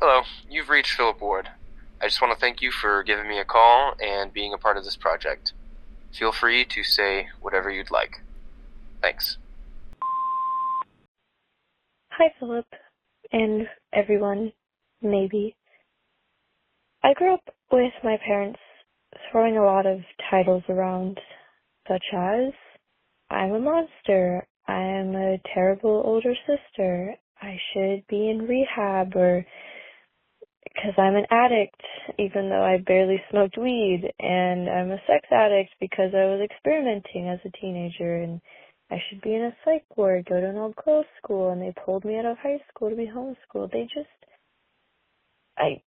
Hello, you've reached Philip Ward. I just want to thank you for giving me a call and being a part of this project. Feel free to say whatever you'd like. Thanks. Hi, Philip, and everyone, maybe. I grew up with my parents throwing a lot of titles around, such as, I'm a monster, I'm a terrible older sister, I should be in rehab, or because I'm an addict, even though I barely smoked weed, and I'm a sex addict because I was experimenting as a teenager, and I should be in a psych ward, go to an old closed school, and they pulled me out of high school to be homeschooled. I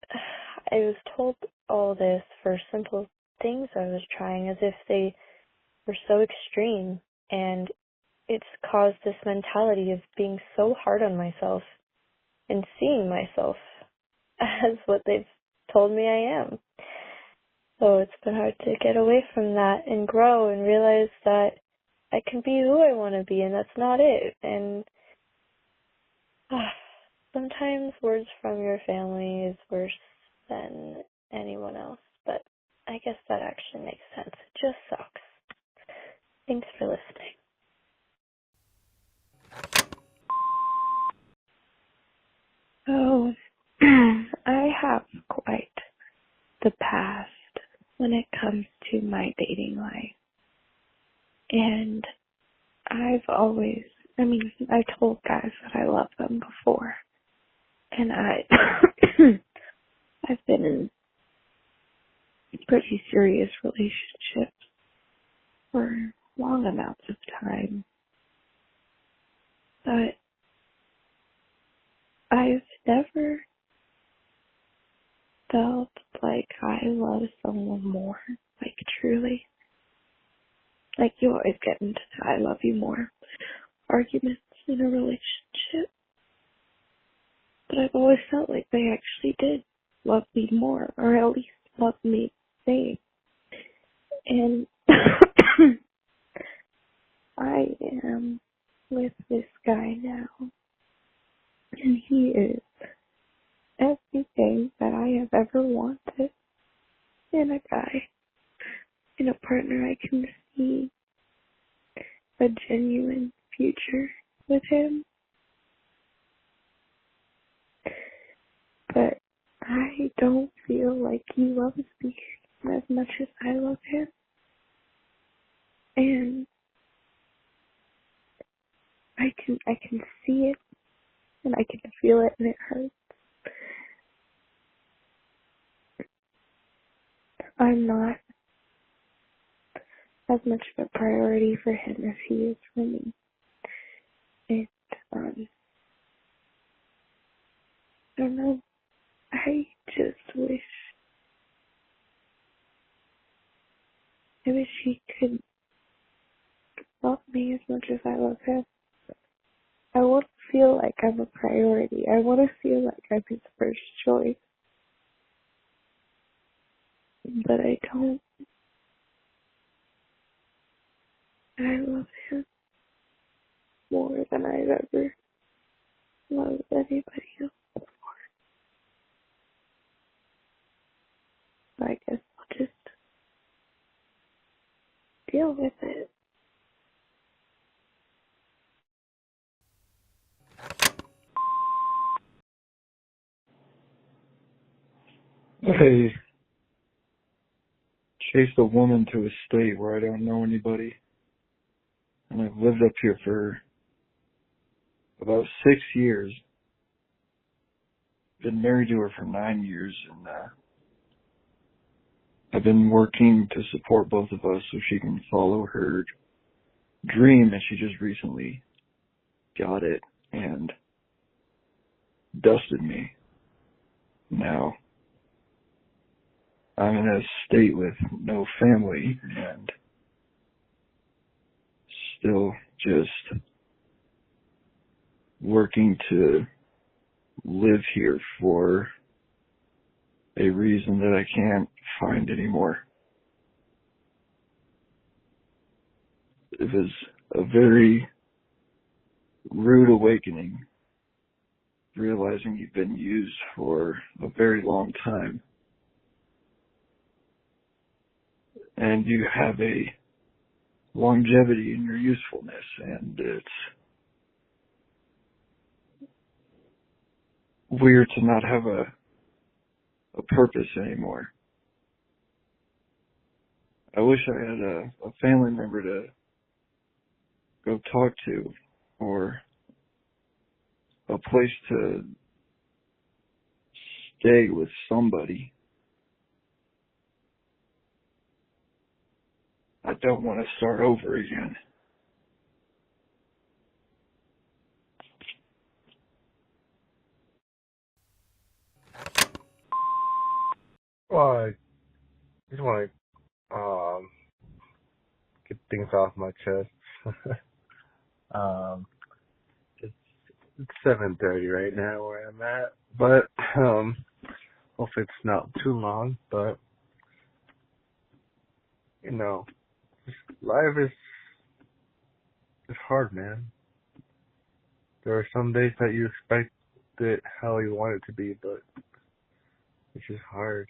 was told all this for simple things I was trying, as if they were so extreme, and it's caused this mentality of being so hard on myself and seeing myself as what they've told me I am. So it's been hard to get away from that and grow and realize that I can be who I want to be, and that's not it. And sometimes words from your family is worse than anyone else, but I guess that actually makes sense. It just sucks. Thanks for listening. So, I have quite the past when it comes to my dating life. And I've told guys that I love them before. And I've been in pretty serious relationships for long amounts of time. But I've never felt like I love someone more, like truly. Like, you always get into the I love you more arguments in a relationship. But I've always felt like they actually did love me more, or at least love me the same. And I am with this guy now, and he is everything that I have ever wanted in a guy, in a partner. I can see a genuine future with him, but I don't feel like he loves me as much as I love him. And I can see it, and I can feel it, and it hurts. I'm not as much of a priority for him as he is for me. And I don't know. I just wish he could love me as much as I love him. I want to feel like I'm a priority. I want to feel like I'm his first choice. But I don't. I love him more than I've ever loved anybody else before. So I guess I'll just deal with it. I chased a woman to a state where I don't know anybody, and I've lived up here for about 6 years. Been married to her for 9 years, and I've been working to support both of us so she can follow her dream, and she just recently got it and dusted me. Now I'm in a state with no family and still just working to live here for a reason that I can't find anymore. It was a very rude awakening realizing you've been used for a very long time. And you have a longevity in your usefulness, and it's weird to not have a purpose anymore. I wish I had a family member to go talk to, or a place to stay with somebody. I don't want to start over again. Well, I just want to get things off my chest. um, it's 7:30 right now where I'm at, but hopefully it's not too long. But you know, life is hard, man. There are some days that you expect it how you want it to be, but it's just hard.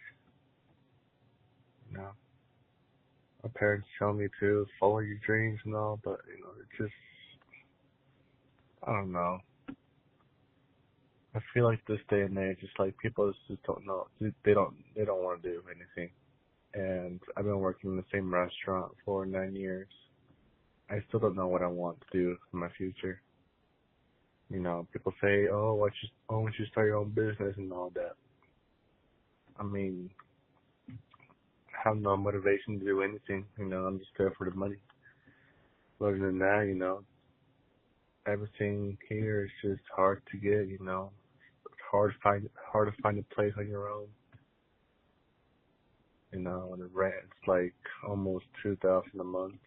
You know, my parents tell me to follow your dreams and all, but you know, it's just, I don't know. I feel like this day and age, it's like people just don't know. They don't want to do anything. And I've been working in the same restaurant for 9 years. I still don't know what I want to do in my future. You know, people say, "Oh, why don't you start your own business and all that?" I mean, I have no motivation to do anything. You know, I'm just there for the money. Other than that, you know, everything here is just hard to get. You know, it's hard to find a place on your own. You know, and the rent's like almost $2,000 a month.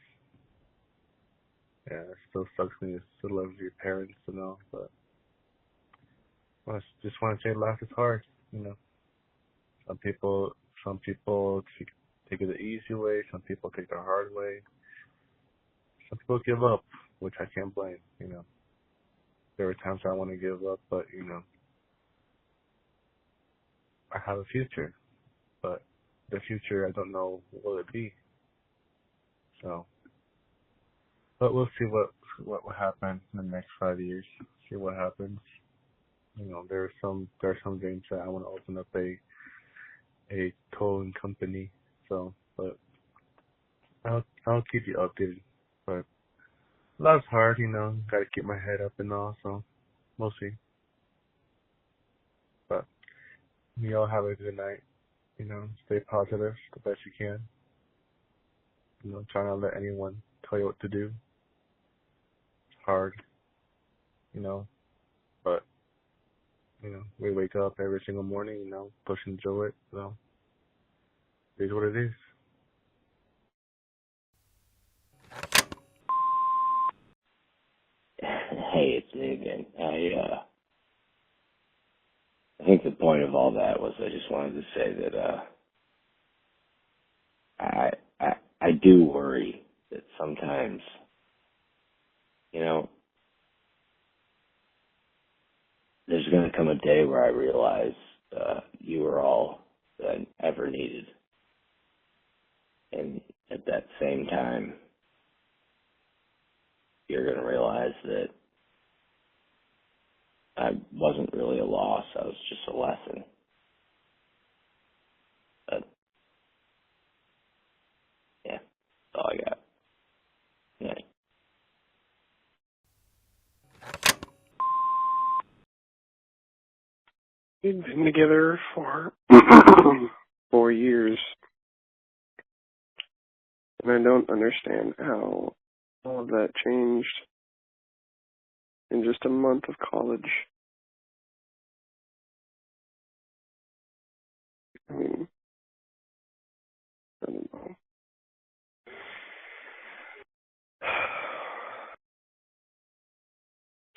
Yeah, it still sucks when you still live with your parents and all, but I just want to say life is hard. You know, some people take it the easy way. Some people take the hard way. Some people give up, which I can't blame. You know, there are times I want to give up, but you know, I have a future, but the future I don't know will it be. So, but we'll see what will happen in the next 5 years. See what happens. You know, there are some dreams that I want to open up a towing company. So, but I'll keep you updated. But life's hard, you know. Got to keep my head up and all. So we'll see. But you all have a good night. You know, stay positive the best you can. You know, try not to let anyone tell you what to do. It's hard, you know, but you know, we wake up every single morning, you know, pushing through it. So it is what it is. Hey, it's me again. I think the point of all that was I just wanted to say that I do worry that sometimes, you know, there's going to come a day where I realize you are all that I ever needed, and at that same time, you're going to realize that I wasn't really a loss. I was just a lesson. But, yeah, that's all I got. Yeah. We've been together for 4 years, and I don't understand how all of that changed in just a month of college. I mean, I don't know.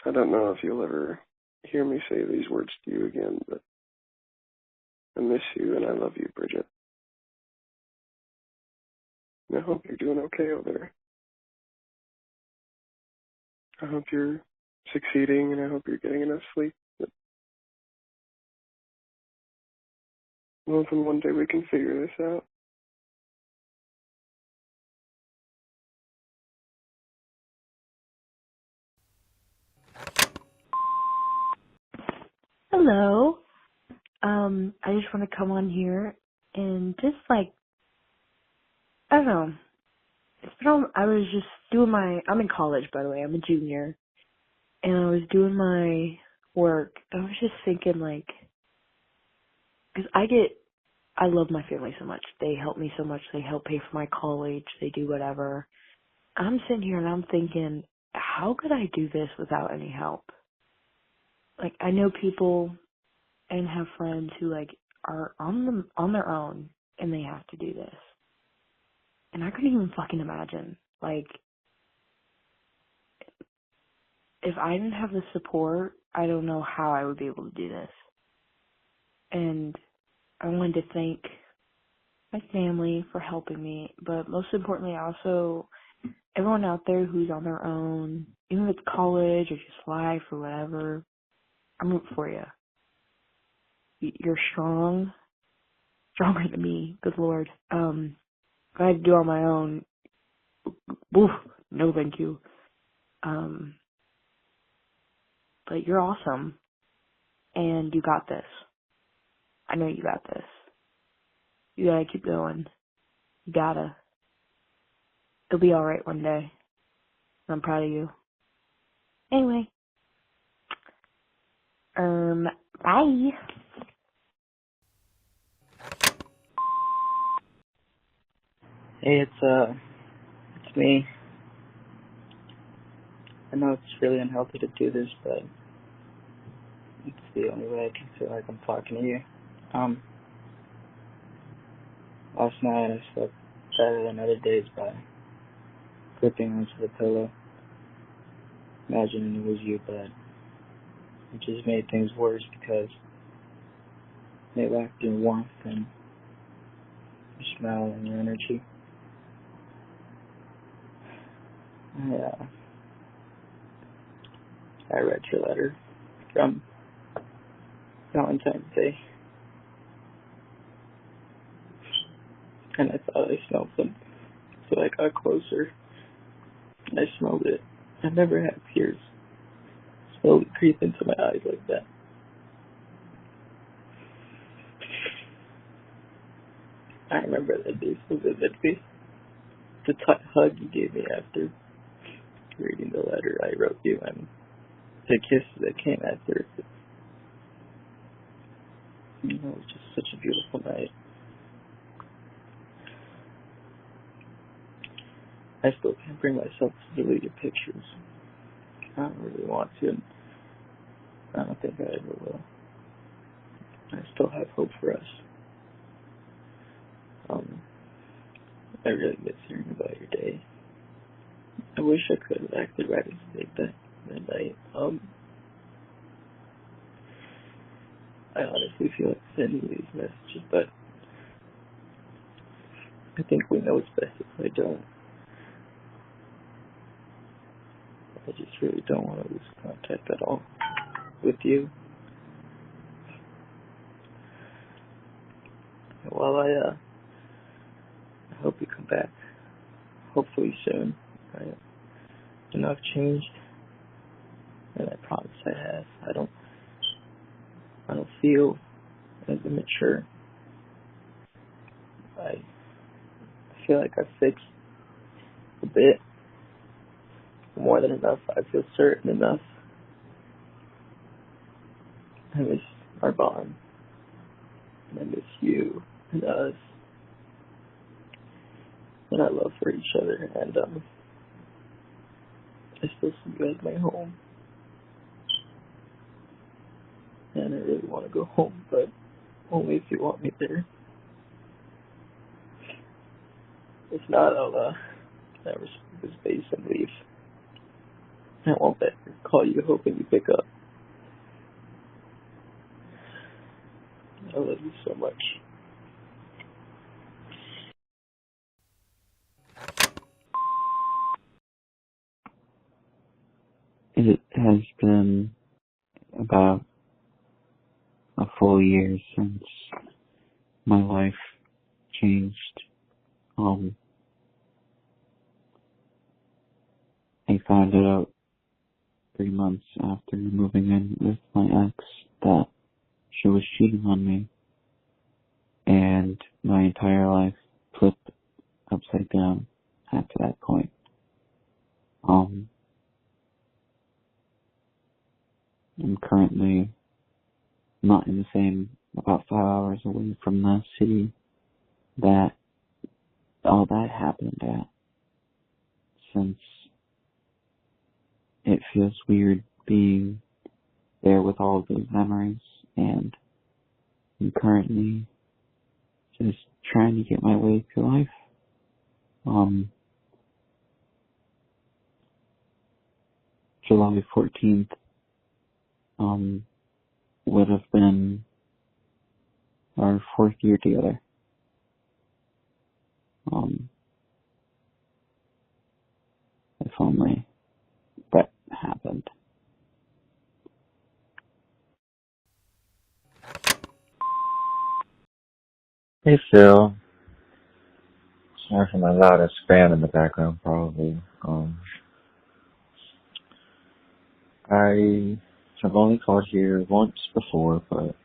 I don't know if you'll ever hear me say these words to you again, but I miss you and I love you, Bridget. And I hope you're doing okay over there. I hope you're succeeding and I hope you're getting enough sleep. I'm hoping one day we can figure this out. Hello. I just want to come on here and just I don't know. I was just doing I'm in college, by the way. I'm a junior. And I was doing my work. I was just thinking, because I love my family so much. They help me so much. They help pay for my college. They do whatever. I'm sitting here and I'm thinking, how could I do this without any help? I know people and have friends who are on their own and they have to do this. And I couldn't even fucking imagine. If I didn't have the support, I don't know how I would be able to do this. And I wanted to thank my family for helping me, but most importantly, also everyone out there who's on their own, even if it's college or just life or whatever. I'm rooting for you. You're strong, stronger than me. Good Lord. If I had to do it on my own, oof, no thank you. But you're awesome, and you got this. I know you got this. You gotta keep going. You gotta. It'll be alright one day. I'm proud of you. Anyway. Bye. Hey, it's me. I know it's really unhealthy to do this, but it's the only way I can feel like I'm talking to you. Last night I slept better than other days by gripping onto the pillow, imagining it was you, but it just made things worse because they lacked your warmth and your smell and your energy. I read your letter from Valentine's Day, and I thought I smelled something, so I got closer, and I smelled it. I've never had tears slowly creep into my eyes like that. I remember that day so vividly. The hug you gave me after reading the letter I wrote you, and the kiss that came after. It was just such a beautiful night. I still can't bring myself to delete your pictures. I don't really want to, and I don't think I ever will. I still have hope for us. I really miss hearing about your day. I wish I could have acted right as late that night. I honestly feel like sending you these messages, but I think we know it's best if I don't. I just really don't want to lose contact at all with you. Well, I hope you come back, hopefully soon. I've changed, and I promise I have. I don't feel as immature. I feel like I fixed a bit, more than enough. I feel certain enough. I miss our bond, and I miss you and us, and our love for each other, and I still see you as my home, and I really want to go home, but only if you want me there. If not, I'll never speak this space and leave. I won't ever call you hoping you pick up. I love you so much. It has been about a full year since my life changed. I found it out 3 months after moving in with my ex that she was cheating on me, and my entire life flipped upside down after that point. I'm currently not in the same, about 5 hours away from the city that all that happened at, since it feels weird being there with all of those memories, and I'm currently just trying to get my way through life. July 14th, would have been our 4th year together. If only that happened. Hey Phil, sorry for my loudest fan in the background probably. I have only called here once before, but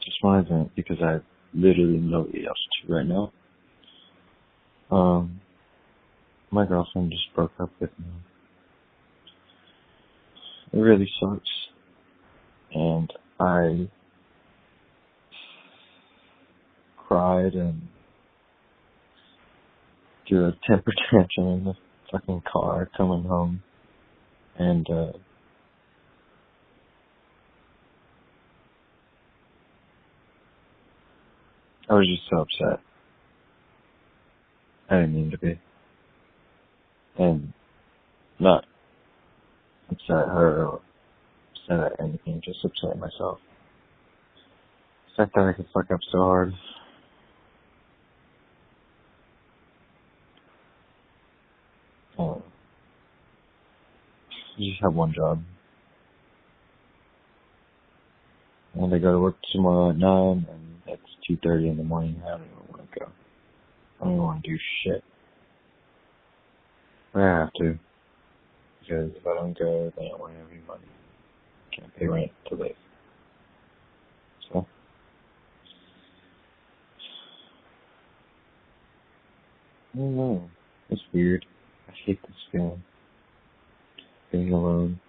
just wanted to vent because I literally nobody else to right now. My girlfriend just broke up with me. It really sucks, and I cried and threw a temper tantrum in the fucking car coming home, and I was just so upset. I didn't mean to be. And not upset her or upset at anything, just upset myself. I thought I could fuck up so hard. You just have one job. And I go to work tomorrow at 9, and it's 2:30 in the morning. I don't even want to go. I don't even want to do shit. But I have to. Because if I don't go, then I won't have any money. I can't pay rent to live. So. I don't know. It's weird. I hate this feeling. Being alone.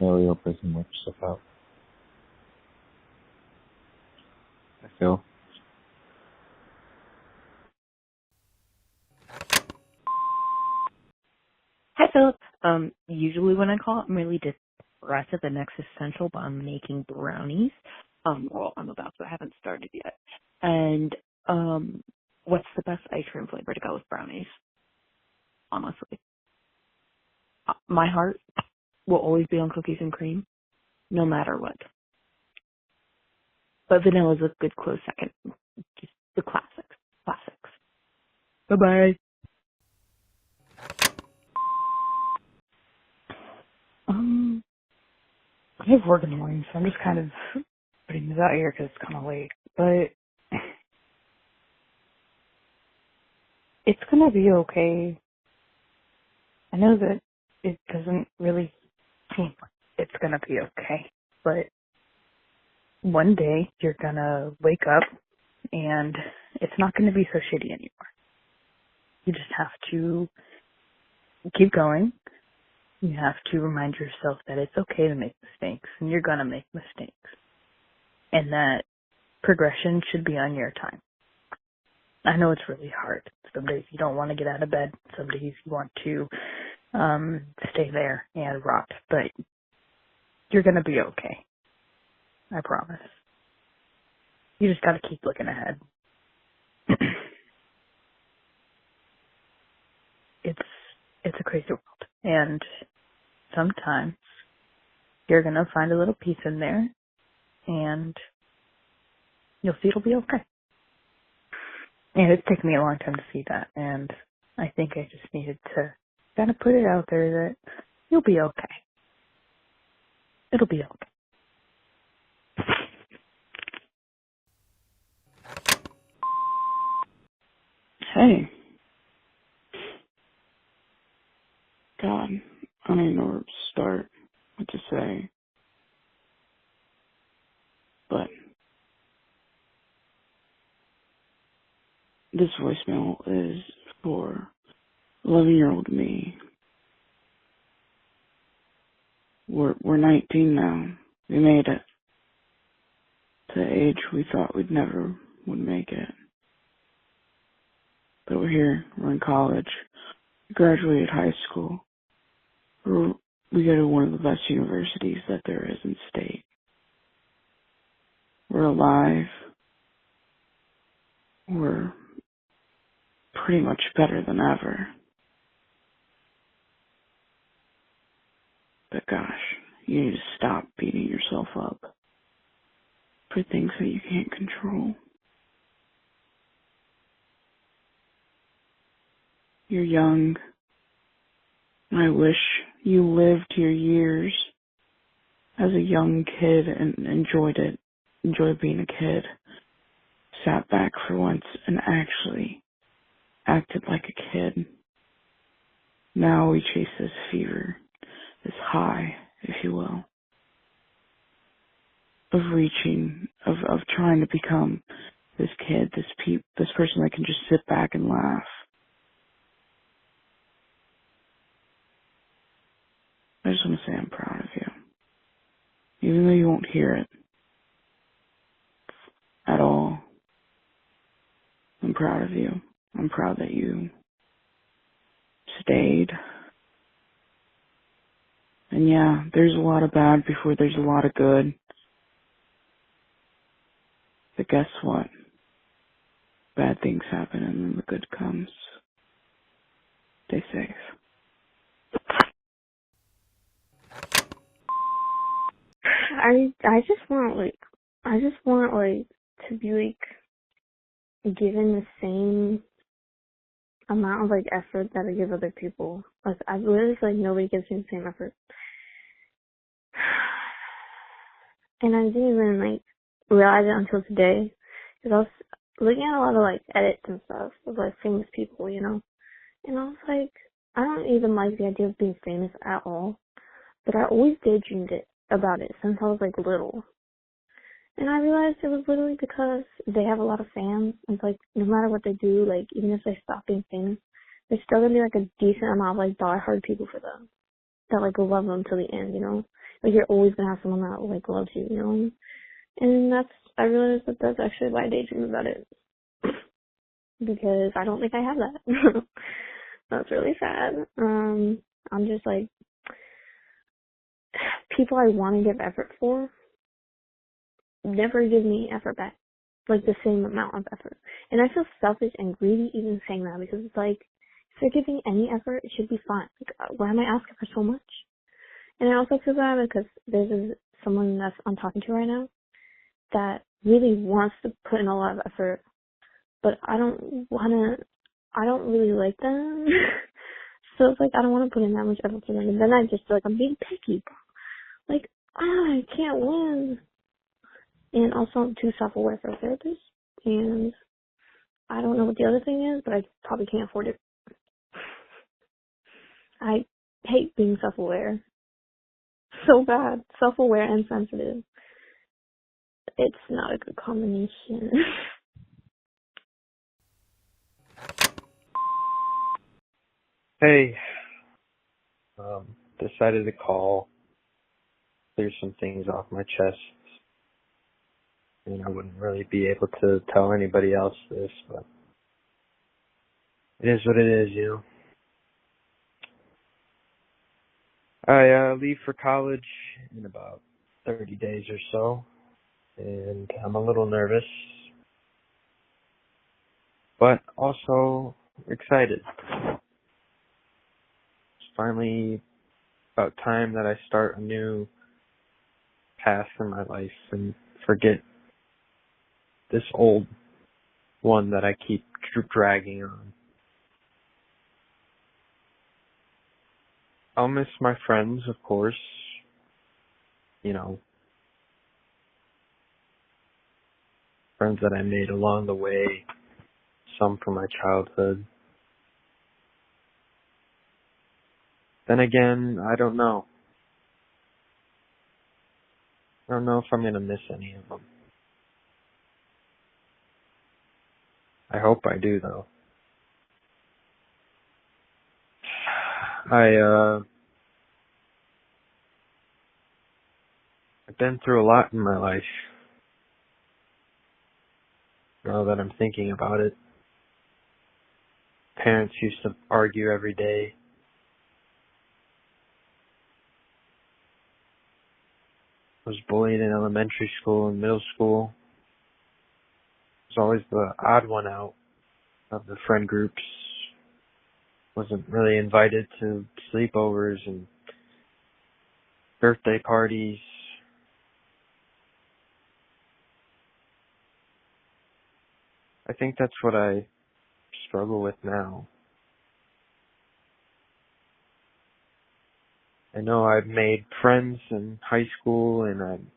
No real person works stuff out. I feel. Hi, Philip. Usually when I call, I'm really depressive and existential, but I'm making brownies. Well, I'm about to. I haven't started yet. And, what's the best ice cream flavor to go with brownies? Honestly. My heart will always be on cookies and cream, no matter what. But vanilla is a good close second. Just the classics. Classics. Bye-bye. I have work in the morning, so I'm just kind of putting this out here because it's kind of late. But it's going to be okay. I know that it doesn't really seem like it's going to be okay. But one day you're going to wake up and it's not going to be so shitty anymore. You just have to keep going. You have to remind yourself that it's okay to make mistakes, and you're going to make mistakes. And that progression should be on your time. I know it's really hard. Some days you don't want to get out of bed. Some days you want to stay there and rot. But you're going to be okay. I promise. You just got to keep looking ahead. It's a crazy world. And sometimes you're going to find a little piece in there and you'll see it'll be okay. And it's taken me a long time to see that. And I think I just needed to kind of put it out there that you'll be okay. It'll be okay. Hey. God, I don't even know where to start, what to say, but this voicemail is for 11-year-old me. We're 19 now. We made it to the age we thought we'd never would make it. But we're here. We're in college. We graduated high school. We go to one of the best universities that there is in state. We're alive. We're pretty much better than ever. But gosh, you need to stop beating yourself up for things that you can't control. You're young, and I wish you lived your years as a young kid and enjoyed being a kid. Sat back for once and actually acted like a kid. Now we chase this fever, this high, if you will, of reaching, of trying to become this kid, this person that can just sit back and laugh. I just want to say I'm proud of you. Even though you won't hear it at all, I'm proud of you. I'm proud that you stayed. And yeah, there's a lot of bad before there's a lot of good. But guess what? Bad things happen and then the good comes. Stay safe. I just want to be given the same amount of effort that I give other people. I literally feel like nobody gives me the same effort. And I didn't even realize it until today, because I was looking at a lot of edits and stuff of famous people, you know. And I was like, I don't even like the idea of being famous at all, but I always daydreamed about it since I was little. And I realized it was literally because they have a lot of fans. It's no matter what they do, even if they stop being famous, there's still gonna be a decent amount of diehard people for them that love them till the end, you know. You're always gonna have someone that loves you, you know. And I realized that's actually why I daydream about it, because I don't think I have that. That's really sad. I'm just people I want to give effort for never give me effort back, the same amount of effort. And I feel selfish and greedy even saying that, because it's if they're giving any effort, it should be fine. Why am I asking for so much? And I also feel bad because there's someone that I'm talking to right now that really wants to put in a lot of effort, but I don't really like them. So it's I don't want to put in that much effort for them. And then I just feel I'm being picky. I can't win. And also I'm too self-aware for a therapist. And I don't know what the other thing is, but I probably can't afford it. I hate being self-aware. So bad. Self-aware and sensitive. It's not a good combination. Hey, decided to call, clear some things off my chest. I wouldn't really be able to tell anybody else this, but it is what it is, you know. I leave for college in about 30 days or so, and I'm a little nervous, but also excited. It's finally about time that I start a new path in my life and forget this old one that I keep dragging on. I'll miss my friends, of course. You know, friends that I made along the way, some from my childhood. Then again, I don't know. I don't know if I'm going to miss any of them. I hope I do, though. I've been through a lot in my life. Now that I'm thinking about it. Parents used to argue every day. I was bullied in elementary school and middle school. I was always the odd one out of the friend groups. Wasn't really invited to sleepovers and birthday parties. I think that's what I struggle with now. I know I've made friends in high school and I'm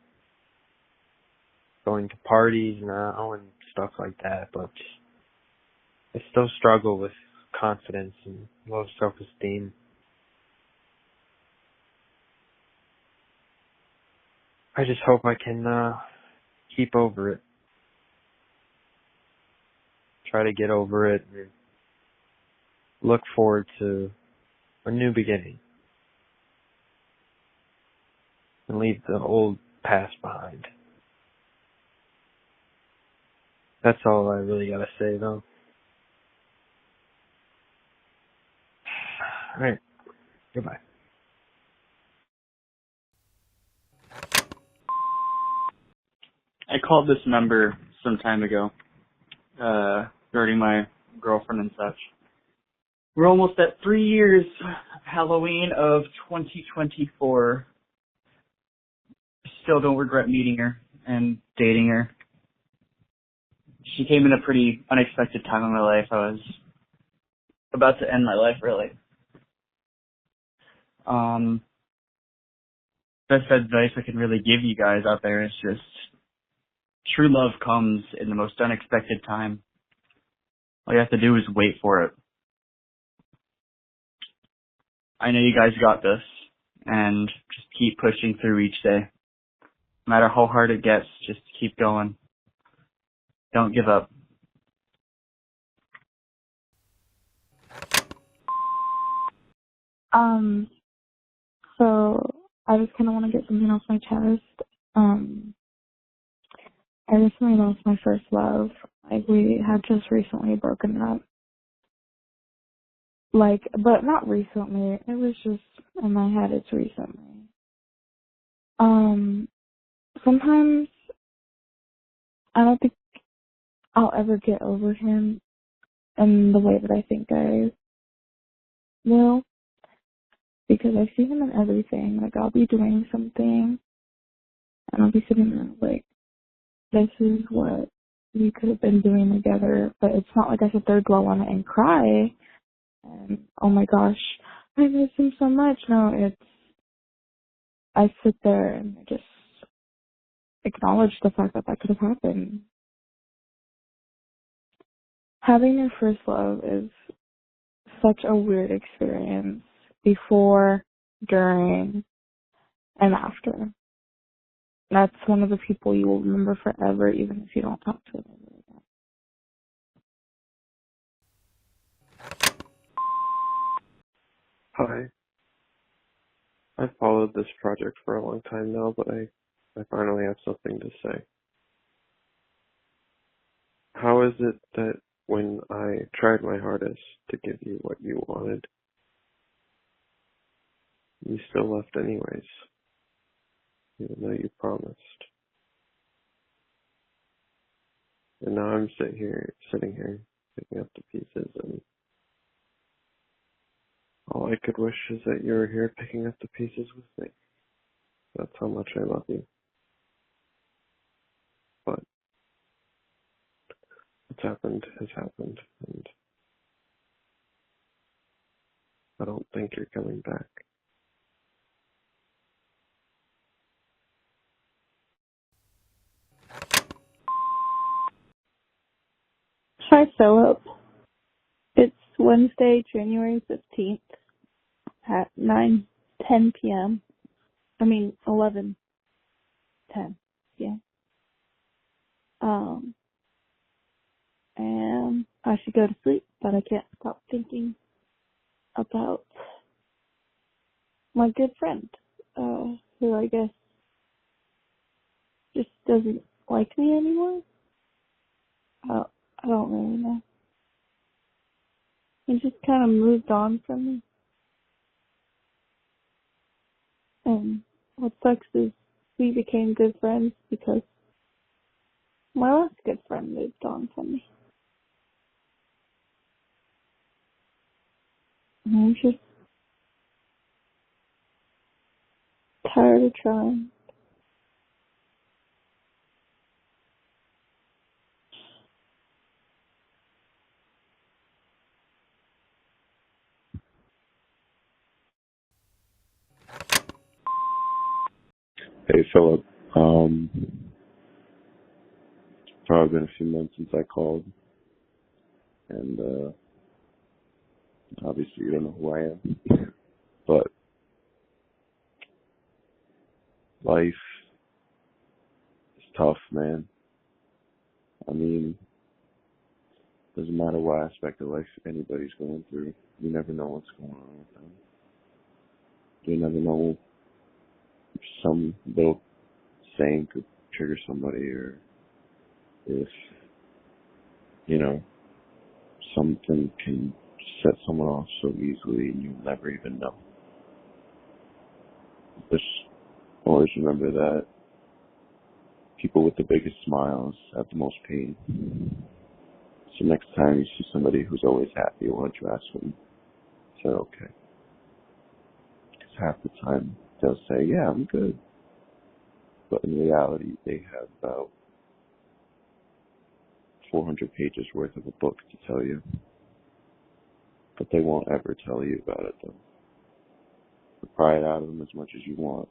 going to parties now and stuff like that, but I still struggle with confidence and low self-esteem. I just hope I can keep over it. Try to get over it and look forward to a new beginning. And leave the old past behind. That's all I really gotta say, though. Alright. Goodbye. I called this number some time ago, regarding my girlfriend and such. We're almost at 3 years, Halloween of 2024. Still don't regret meeting her and dating her. She came in a pretty unexpected time in my life. I was about to end my life, really. Best advice I can really give you guys out there is just true love comes in the most unexpected time. All you have to do is wait for it. I know you guys got this, and just keep pushing through each day. No matter how hard it gets, just keep going. Don't give up. So I just kind of want to get something off my chest. I recently lost my first love. Like, we had just recently broken up. Like, but not recently. It was just, in my head, it's recently. Sometimes I don't think I'll ever get over him in the way that I think I will. Because I see him in everything. Like, I'll be doing something, and I'll be sitting there like, this is what we could have been doing together. But it's not like I sit there, dwell on it, and cry. And, oh my gosh, I miss him so much. No, it's, I sit there and I just acknowledge the fact that that could have happened. Having your first love is such a weird experience before, during, and after. That's one of the people you will remember forever, even if you don't talk to them again. Hi. I've followed this project for a long time now, but I finally have something to say. How is it that when I tried my hardest to give you what you wanted, you still left anyways, even though you promised? And now I'm sitting here, picking up the pieces, and all I could wish is that you were here picking up the pieces with me. That's how much I love you. But what's happened has happened, and I don't think you're coming back. Hi, Philip. Wednesday, January 15th at 9:10 p.m. 11:10 p.m. And I should go to sleep, but I can't stop thinking about my good friend, who I guess just doesn't like me anymore. I don't really know. He just kind of moved on from me. And what sucks is we became good friends because my last good friend moved on from me. And I'm just tired of trying. Hey, Philip. Probably been a few months since I called, and obviously you don't know who I am, but life is tough, man. I mean, doesn't matter what aspect of life anybody's going through. You never know what's going on with them. You never know if some little saying could trigger somebody, or if, something can set someone off so easily and you'll never even know. Just always remember that people with the biggest smiles have the most pain. So next time you see somebody who's always happy, why don't you ask them if they're okay? Because half the time they'll say, yeah, I'm good. But in reality, they have about 400 pages worth of a book to tell you. But they won't ever tell you about it, though. So pry it out of them as much as you want.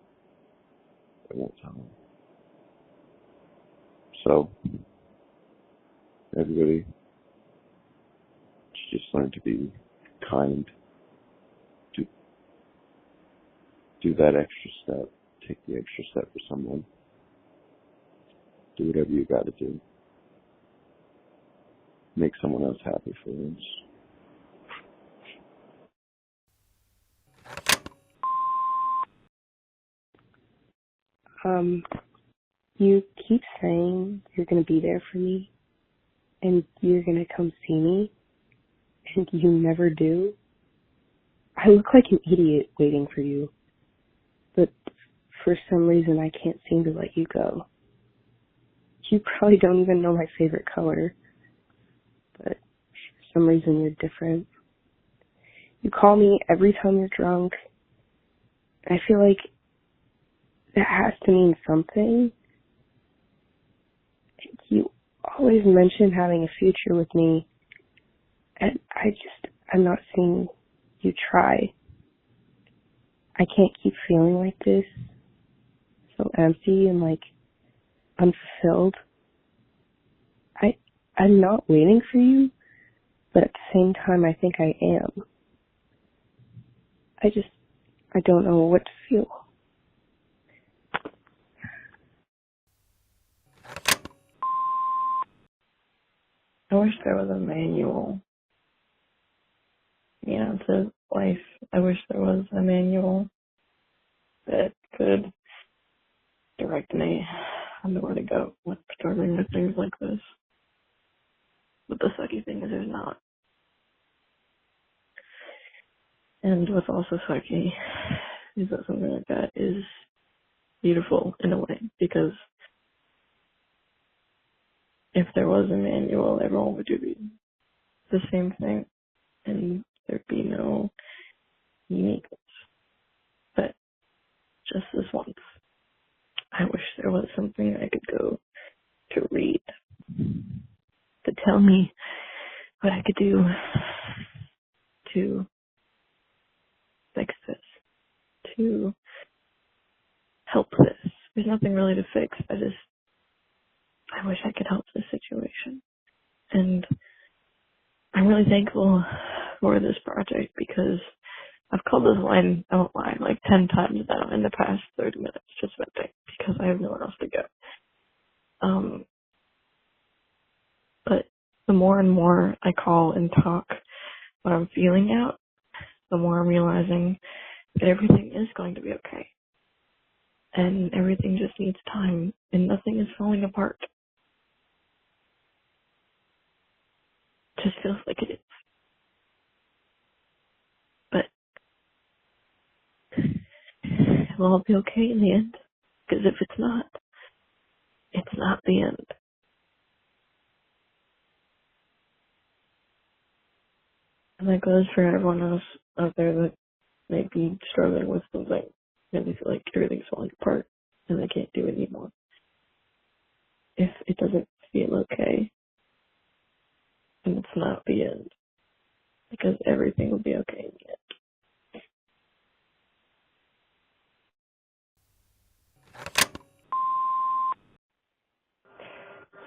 They won't tell them. So, everybody should just learn to be kind. Do that extra step. Take the extra step for someone. Do whatever you gotta do. Make someone else happy for once. You keep saying you're going to be there for me and you're going to come see me, and you never do. I look like an idiot waiting for you, but for some reason I can't seem to let you go. You probably don't even know my favorite color, but for some reason you're different. You call me every time you're drunk. I feel like that has to mean something. You always mention having a future with me, and I'm not seeing you try. I can't keep feeling like this, so empty and unfulfilled. I'm not waiting for you, but at the same time I think I am. I don't know what to feel. I wish there was a manual, to life. I wish there was a manual that could direct me on where to go with starting with things like this. But the sucky thing is there's not. And what's also sucky is that something like that is beautiful in a way, because if there was a manual, everyone would do the same thing, and there'd be no uniqueness. But just this once, I wish there was something I could go to read to tell me what I could do to fix this, to help this. There's nothing really to fix. I wish I could help this situation. And I'm really thankful for this project because I've called this line, I won't lie, like 10 times now in the past 30 minutes just venting because I have nowhere else to go. But the more and more I call and talk what I'm feeling out, the more I'm realizing that everything is going to be okay. And everything just needs time and nothing is falling apart. It just feels like it is. But it'll all be okay in the end. Because if it's not the end. And that goes for everyone else out there that may be struggling with something and they feel like everything's falling apart and they can't do it anymore. If it doesn't feel okay, then it's not the end. Because everything will be okay in the end.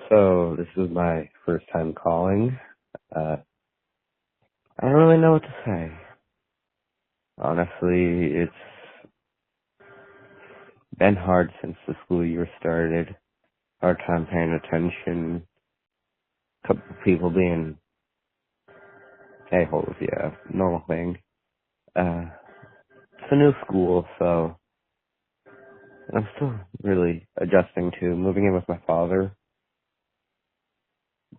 So this is my first time calling. I don't really know what to say. Honestly, it's been hard since the school year started. Hard time paying attention. Couple of people being a-holes, yeah, normal thing. It's a new school, so I'm still really adjusting to moving in with my father.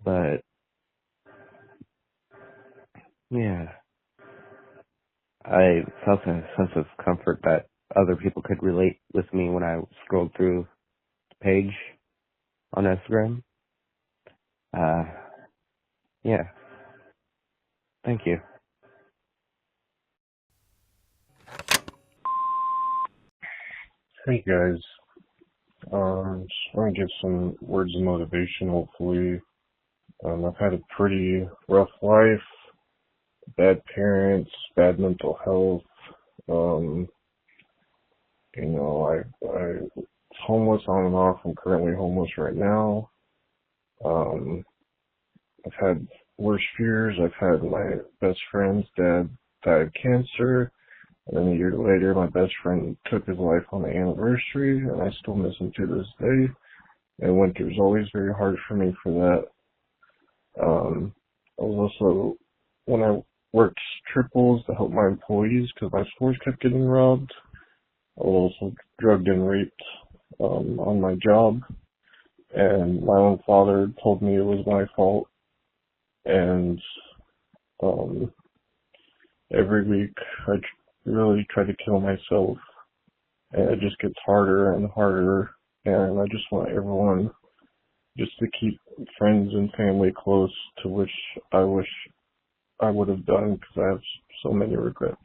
But yeah, I felt a sense of comfort that other people could relate with me when I scrolled through the page on Instagram. Yeah. Thank you. Hey guys, just want to give some words of motivation, hopefully. I've had a pretty rough life, bad parents, bad mental health. I was homeless on and off. I'm currently homeless right now. I've had worse fears. I've had my best friend's dad die of cancer. And then a year later, my best friend took his life on the anniversary, and I still miss him to this day. And winter's always very hard for me for that. I was also, when I worked triples to help my employees because my stores kept getting robbed, I was also drugged and raped on my job. And my own father told me it was my fault. And every week I really try to kill myself, and it just gets harder and harder, and I just want everyone just to keep friends and family close, to which I wish I would have done because I have so many regrets.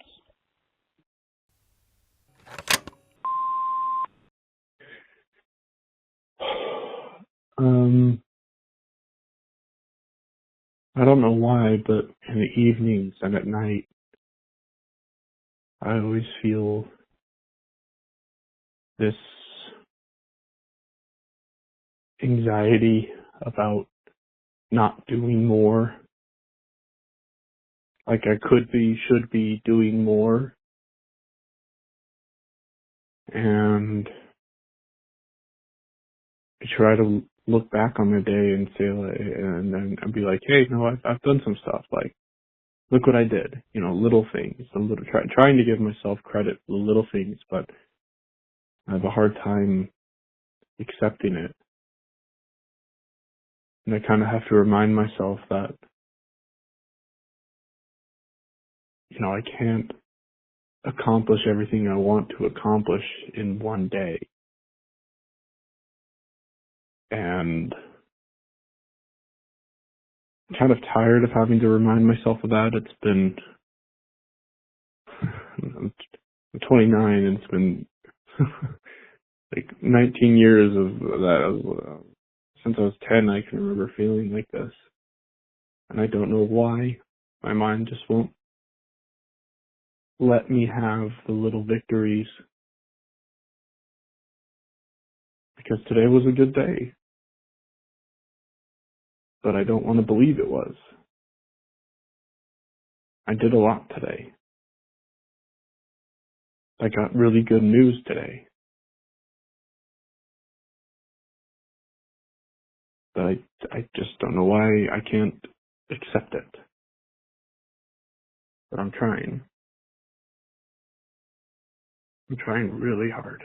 I don't know why, but in the evenings and at night, I always feel this anxiety about not doing more. Like I should be doing more. And I try to look back on the day and say, and then I'd be like, hey, no, I've done some stuff. Like, look what I did. Little things. Trying to give myself credit for the little things, but I have a hard time accepting it. And I kind of have to remind myself that, I can't accomplish everything I want to accomplish in one day. And I'm kind of tired of having to remind myself of that. It's been, I'm 29 and it's been like 19 years of that. Since I was 10, I can remember feeling like this. And I don't know why. My mind just won't let me have the little victories. Because today was a good day. But I don't want to believe it was. I did a lot today. I got really good news today. But I just don't know why I can't accept it. But I'm trying. I'm trying really hard.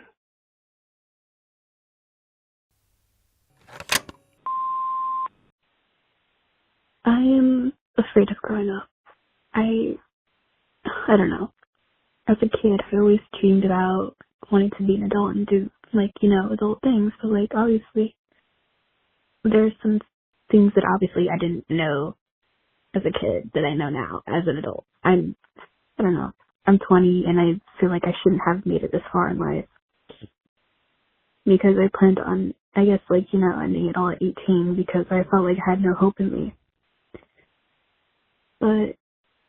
I am afraid of growing up. I don't know. As a kid, I always dreamed about wanting to be an adult and do, adult things. But, obviously, there's some things that obviously I didn't know as a kid that I know now as an adult. I don't know. I'm 20 and I feel like I shouldn't have made it this far in life because I planned on, ending it all at 18 because I felt like I had no hope in me. But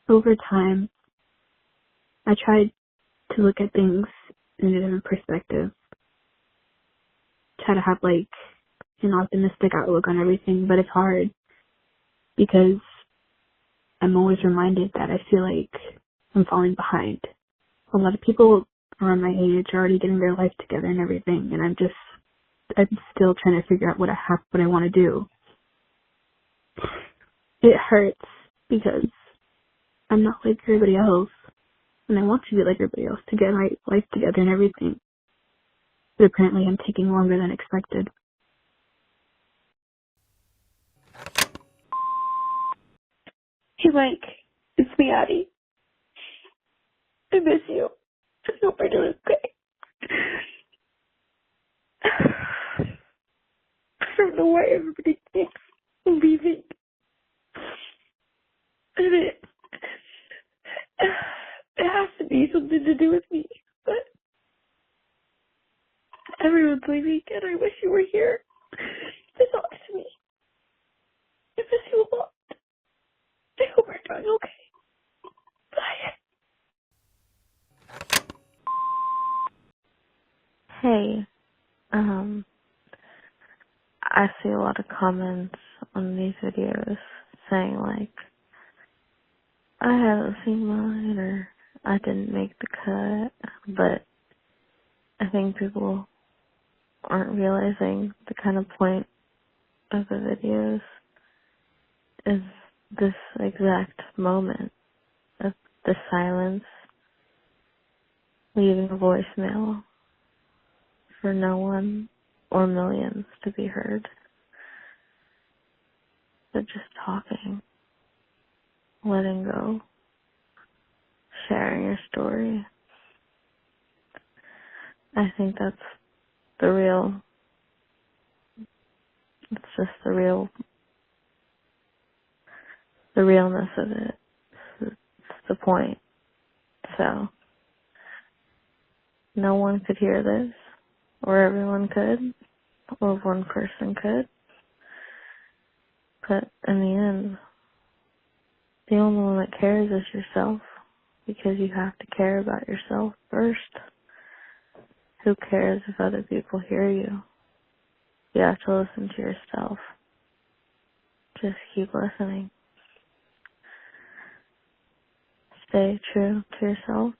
over time, I tried to look at things in a different perspective, try to have an optimistic outlook on everything, but it's hard because I'm always reminded that I feel like I'm falling behind. A lot of people around my age are already getting their life together and everything, and I'm still trying to figure out what I want to do. It hurts because I'm not like everybody else, and I want to be like everybody else to get my life together and everything. But apparently I'm taking longer than expected. Hey Mike, it's me, Addie. I miss you. I hope you're doing okay. I don't know why everybody thinks I'm leaving. And it has to be something to do with me. But everyone's leaving and I wish you were here to talk to me. I miss you a lot. I hope you're doing okay. Bye. Hey, I see a lot of comments on these videos saying I haven't seen mine or I didn't make the cut, but I think people aren't realizing the kind of point of the videos is this exact moment of the silence, leaving a voicemail for no one or millions to be heard, but just talking, letting go, sharing your story. I think that's it's just the realness of it. It's the point. So, no one could hear this, or everyone could, or one person could. But in the end, the only one that cares is yourself, because you have to care about yourself first. Who cares if other people hear you? You have to listen to yourself. Just keep listening. Stay true to yourself.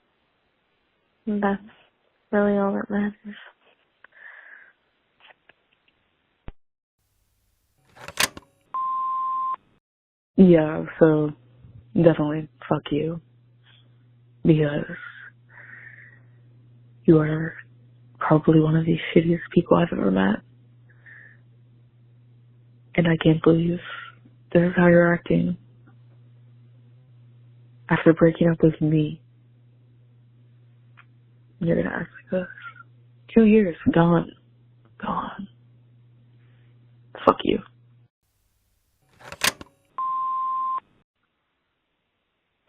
And that's really all that matters. Yeah, so definitely fuck you. Because you are probably one of the shittiest people I've ever met. And I can't believe this is how you're acting. After breaking up with me, you're gonna act like this. 2 years, gone. Gone. Fuck you.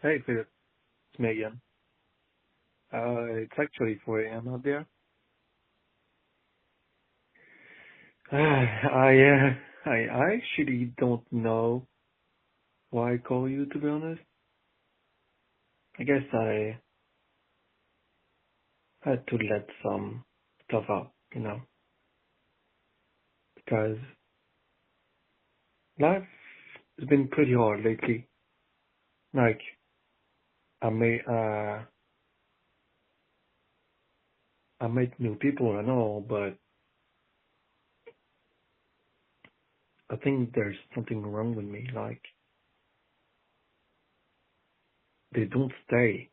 Hey, Philip. It's me again. It's actually 4 a.m. out there. I actually don't know why I call you, to be honest. I guess I had to let some stuff out, because life has been pretty hard lately. Like, I met new people and all, but I think there's something wrong with me. Like, they don't stay,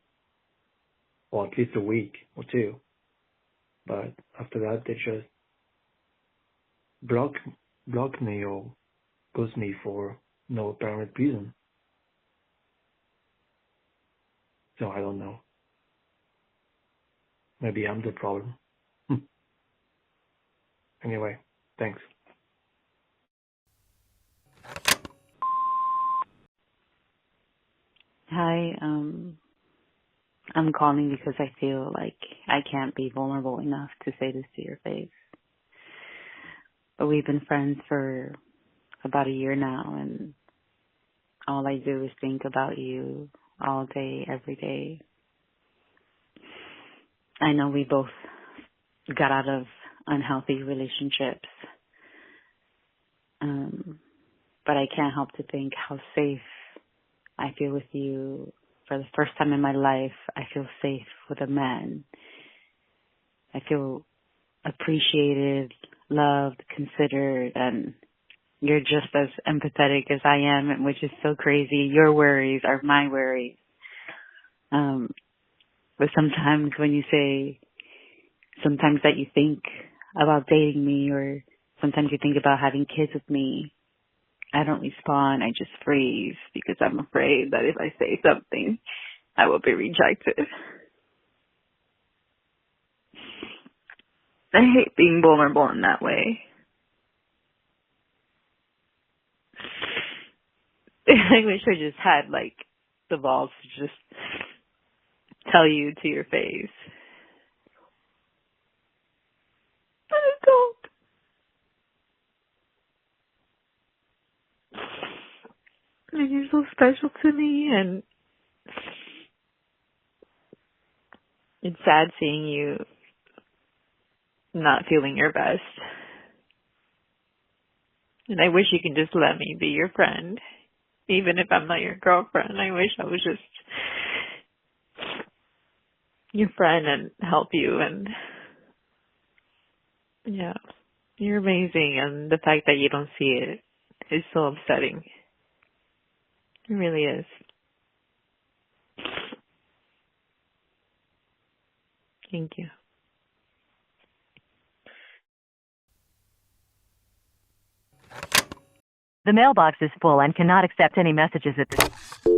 or at least a week or two. But after that, they just block me or ghost me for no apparent reason. So I don't know. Maybe I'm the problem. Anyway, thanks. Hi, I'm calling because I feel like I can't be vulnerable enough to say this to your face. But we've been friends for about a year now, and all I do is think about you all day, every day. I know we both got out of unhealthy relationships, but I can't help to think how safe I feel with you. For the first time in my life, I feel safe with a man. I feel appreciated, loved, considered, and you're just as empathetic as I am, which is so crazy. Your worries are my worries. But sometimes when you say, sometimes that you think about dating me, or sometimes you think about having kids with me, I don't respond. I just freeze because I'm afraid that if I say something, I will be rejected. I hate being vulnerable in that way. I wish I just had, like, the balls to just tell you to your face. But I don't. And you're so special to me, and it's sad seeing you not feeling your best. And I wish you could just let me be your friend. Even if I'm not your girlfriend, I wish I was just your friend and help you. And yeah, you're amazing. And the fact that you don't see it is so upsetting. It really is. Thank you. The mailbox is full and cannot accept any messages at this time.